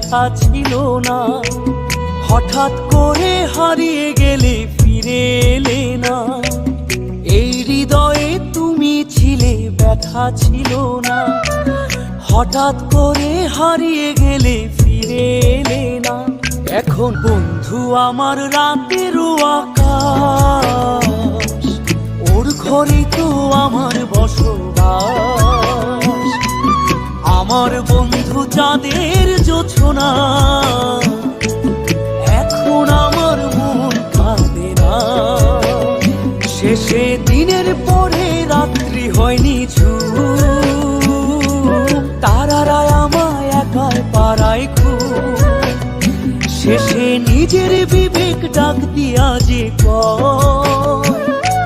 ব্যথা ছিল না। হঠাৎ করে হারিয়ে গেলে ফিরে এলে না। এই হৃদয়ে তুমি ছিলে, ব্যথা ছিল না। হঠাৎ করে হারিয়ে গেলে ফিরে এলে না। এখন বন্ধু আমার রাতেরও আকাশ, ওর ঘরে তো আমার বসবাস। আমার বন্ধু চাঁদের জোছনা, এখন আমার মন কাঁদে না। শেষে দিনের পরে রাত্রি হয়নি ঝুম, তারারা আমায় একাই পাড়ায় খুব। শেষে নিজের বিবেক ডাক দিয়া যে কয়